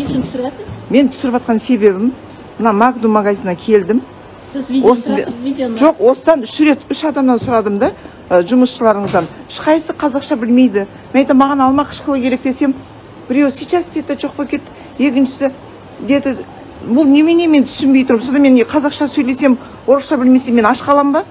үшін түсіріп жатсыз? Мен түсіріп жатқан себебім, мына Магнум магазиніне келдім. Сіз видеоны... Жоқ, осыдан 3 адамнан сұрадым да, жұмысшыларыңыздан. Ешқайсысы қазақша білмейді. Мен айтам, маған алмақ шықылы керек десем, біреу сейчас деді, жоқ болып кетті. Екіншісі деді, бұл немене мен түсінбей тұрмын. Содан мен қазақша сөйлесем, орысша білмесем, мен аш қалам ба?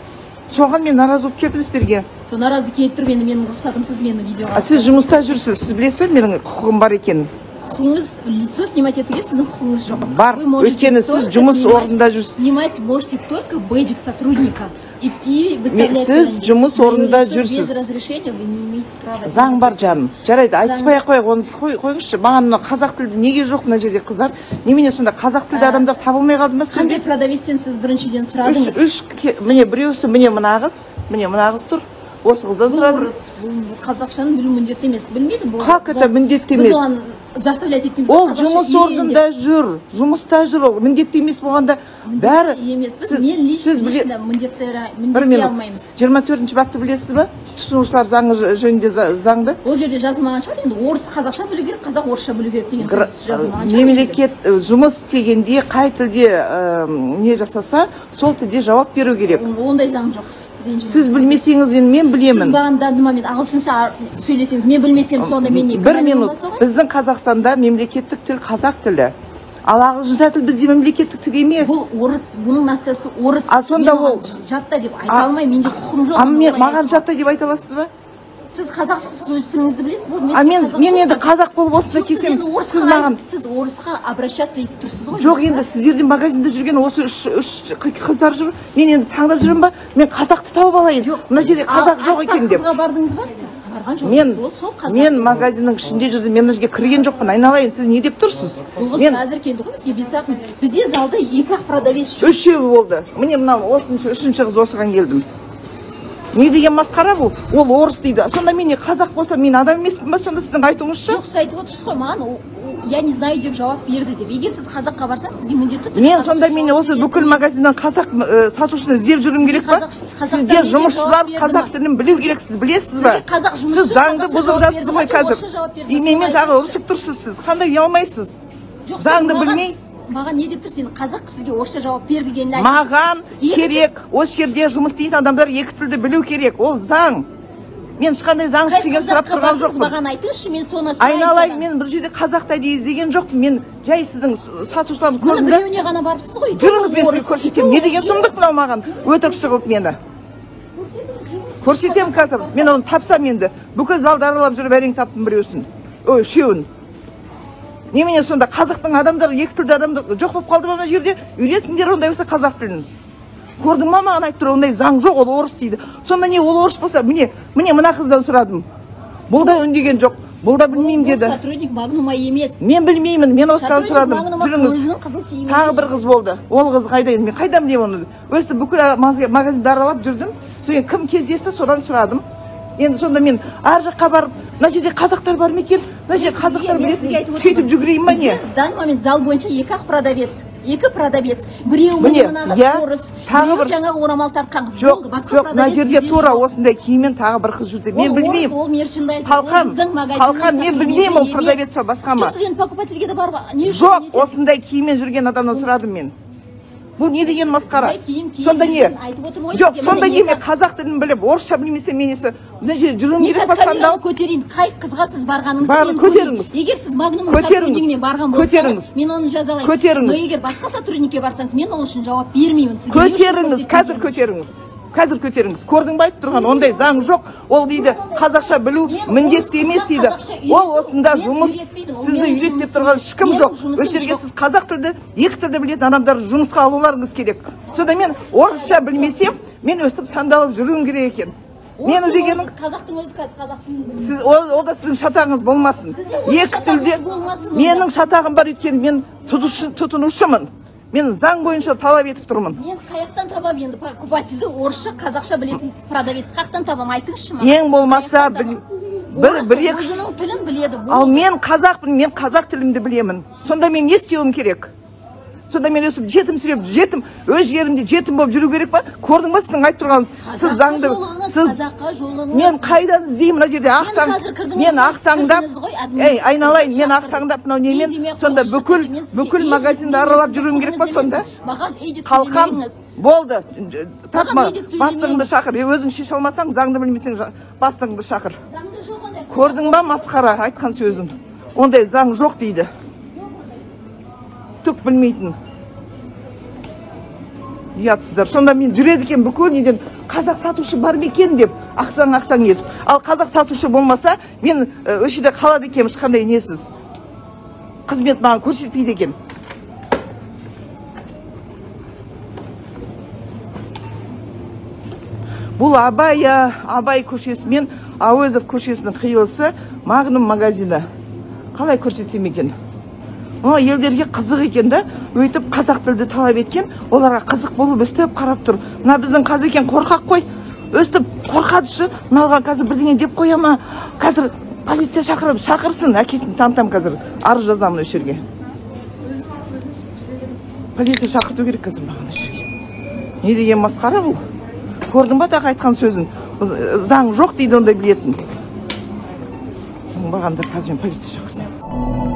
Соған мен наразы болып кетіп сіздерге. Сол наразы келіп тұр, менің рұқсатымсыз мені видеоға. Сіз жұмыста жүрсіз, сіз білесіз, менің құқығым бар екенін. Құқыңыз лицо снимать етуге сіздің құқыңыз жоқ. Бар, өйткені сіз жұмыс орнында жүрсіз. Снимать можете только бейджик сотрудника. И сіз жұмыс орнында жүрсіз. Без разрешения вы не имеете права. Заң бар жаным. Жарайды, айтыспай ақ қойық, оны қойыңызшы. Маған қазақ тілді неге жоқ мына жерде қыздар? Немене сонда қазақ тілді адамдар табылмай қалды ма? Қандай продавецтен сіз біріншіден сұрадыңыз? Міне біреусі, міне мына қыз тұр. Осы қыздан сұрадым. Қазақшаны білу міндетті емес. Білмейді бұл. Как это міндетті емес? Біз оған заставлять етпейміз. Ол жұмыс орнында жүр. Жұмыста жүр ол. Міндетті емес болғанда бәрі. Мен лично міндетті алмаймыз. 24-ші бапты білесіз ба? Тұтынушылар заңы жөнінде заңды. Ол жерде жазылмаған шығар. Енді орыс қазақша білу керек, қазақ орысша білу керек деген сөз жазылмаған шығар. Мемлекет жұмыс істегенде қай тілде не жасаса, сол тілде жауап беру керек. Ондай заң жоқ. Сіз білмесеңіз, мен білемін. Сіз бағандағы момент ағылшынша сөйлесеңіз, мен білмесем, сонда мен не? Бір минут. Біздің Қазақстанда мемлекеттік тіл қазақ тілі. Ал ағылшынша тіл бізде мемлекеттік тіл емес. Бұл орыс, бұның нациясы орыс. А сонда ол жатта деп айта алмай, менде құқым жоқ. Маған жатта деп айта аласыз ба? Сіз қазақсыз, сіз өз тіліңізді білесіз. Мен енді қазақ болып осында келсем, сіз маған... Сіз орысқа обращаться етіп тұрсыз ғой? Жоқ, енді сіздердің магазинде жүрген осы үш қыздар жүр. Мен енді таңдап жүрмін ба? Мен қазақты тауып алайын. Мына жерде қазақ жоқ екен деп. Қызға бардыңыз ба? Барған жоқсыз. Мен магазиннің ішінде жүрдім. Мен мына жерге кірген жоқпын. Айналайын, сіз не деп тұрсыз? Бұл қыз қазір келді ғой бізге 5 минут. Бізде залда 2-ақ продавец жүр. 3-еу болды. Міне мынау үшінші қыз осыған келдім. Не деген масқара бұл? Ол орыс дейді. Сонда мен қазақ болсам, мен адам емеспін ба? Сонда сіздің айтуыңызша? Жоқ, сіз айтып отырсыз ғой, маған я не знаю деп жауап берді деп. Егер сіз қазаққа барсаңыз, сізге міндетті түрде. Мен сонда мен осы бүкіл магазиннен қазақ сатушыны іздеп жүргім керек па? Сіздер жұмысшылар қазақ тілін білу керек, сіз білесіз ба? Сіз заңды бұзып жатсыз ғой қазір. Менімен тағы ұрысып тұрсыз сіз. Қандай ұялмайсыз? Заңды білмей? Маған не деп тұрсыз? Қазақ сізге орысша жауап бер дегенін айтып. Маған керек. Осы жерде жұмыс істейтін адамдар екі тілді білу керек. Ол заң. Мен ешқандай заң істеген сұрап тұрған жоқпын. Маған айтыңызшы, мен соны сұрайын. Айналайын, мен бұл жерде қазақ тілді іздеген жоқпын. Мен жай сіздің сатушыларды көрдім. Мұны біреуіне ғана барыпсыз ғой. Жүріңіз, мен сізге көрсетемін. Не деген сұмдық мынау маған? Өтірік шығып мені. Көрсетемін қазір. Мен оны тапсам енді. Бүкіл залды аралап жүріп әрең таптым біреусін. Үшеуін. Немене сонда қазақтың адамдары, екі тілді адамдар жоқ болып қалды мына жерде? Үйретіңдер ондай болса қазақ тілін. Көрдің ма маған айтып тұр, ондай заң жоқ, ол орыс дейді. Сонда не ол орыс болса, міне мына қыздан сұрадым. Бұл да үндеген жоқ. Бұл да білмеймін деді. Сотрудник Магнума емес. Мен білмеймін, мен осыдан сұрадым. Жүріңіз. Тағы бір қыз болды. Ол қыз қайда? Мен қайдан білемін оны? Өсті бүкіл магазинді аралап жүрдім. Содан кім кездесті, содан сұрадым. Енді сонда мен ар жаққа барып, мына жерде қазақтар бар ма екен? Мына жерде қазақтар білетін, сөйтіп жүгірейін ба не? В данный момент зал бойынша екі продавец. Біреу мынағыз орыс, біреу жаңағы орамал тартқан қыз. Жоқ, мына жерде тура осындай киіммен тағы бір қыз жүрді. Мен білмеймін. Ол мерчендайз. Қалқан, мен білмеймін ол продавец па басқа ма? Сіз енді покупательге де барып, не үшін? Жоқ, осындай киіммен жүрген адамнан сұрадым мен. Бұл не деген масқара? Сонда не? Жоқ, сонда не мен қазақ тілін біліп, орысша білмесем мен есі мына жерде жүруім керек па сандал? Көтерейін, қай қызға сіз барғаныңызды мен көтеріңіз. Егер сіз Магнумның сотруднигіне барған болсаңыз, мен оны жазалаймын. Көтеріңіз. Но егер басқа сотрудникке барсаңыз, мен ол үшін жауап бермеймін. Көтеріңіз, қазір көтеріңіз. Қазір көтеріңіз. Көрдің ба айтып тұрған, ондай заң жоқ. Ол дейді, қазақша білу міндетті емес дейді. Ол осында жұмыс, сізді үйретіп тұрған ешкім жоқ. Осы жерге сіз қазақ тілді, екі тілді білетін адамдар жұмысқа алуларыңыз керек. Сонда мен орысша білмесем, мен өстіп сандалып жүруім керек екен. Мені дегенің қазақтың өзі қазақтың. Сіз ол да сіздің шатағыңыз болмасын. Екі тілде менің шатағым бар өйткені мен тұтынушымын. Мен заң бойынша талап етіп тұрмын. Мен қаяқтан табам енді покупательді орысша, қазақша білетін продавец қаяқтан табам, айтыңызшы маған. Ең болмаса бір-екі өзінің тілін біледі. Ал мен қазақпын, мен қазақ тілімді білемін. Сонда мен не істеуім керек? сонда мен өсіп жетімсіреп жетім өз жерімде жетім болып жүру керек па? Көрдің ба сіздің айтып тұрғаныңыз? Сіз заңды мен қайдан іздеймін мына жерде мен ақсаңдап айналайын мен ақсаңдап мынау немен сонда бүкіл магазинді аралап жүруім керек па сонда? Қалқам болды тапма бастығыңды шақыр өзің шеше алмасаң заңды білмесең бастығыңды шақыр. Көрдің ба масқара айтқан сөзін? Ондай заң жоқ дейді. Түк білмейтін. Ұятсыздар. Сонда мен жүреді екен бүкіл неден қазақ сатушы бар ма екен деп ақсаң етіп. Ал қазақ сатушы болмаса мен осы жерде қалады екем ешқандай несіз. Қызмет маған көрсетпейді екен. Бұл Абай көшесі мен Әуезов көшесінің қиылысы Магнум магазині. Қалай көрсетсем екен? Елдерге қызық екен да, өйтіп қазақ тілді талап еткен, оларға қызық болып өстіп қарап тұр. Мына біздің қазақ екен қорқақ қой. Өстіп қорқадышы, мыналған қазір бірдеңе деп қоя ма? Қазір полиция шақырсын, әкесін танытам қазір. Арыз жазамын осы жерге. Полиция шақырту керек қазір маған осы жерге. Не деген масқара бұл? Көрдің ба тағы айтқан сөзін? Заң жоқ дейді ондай білетін. Бағандар қазір мен полиция шақыртам.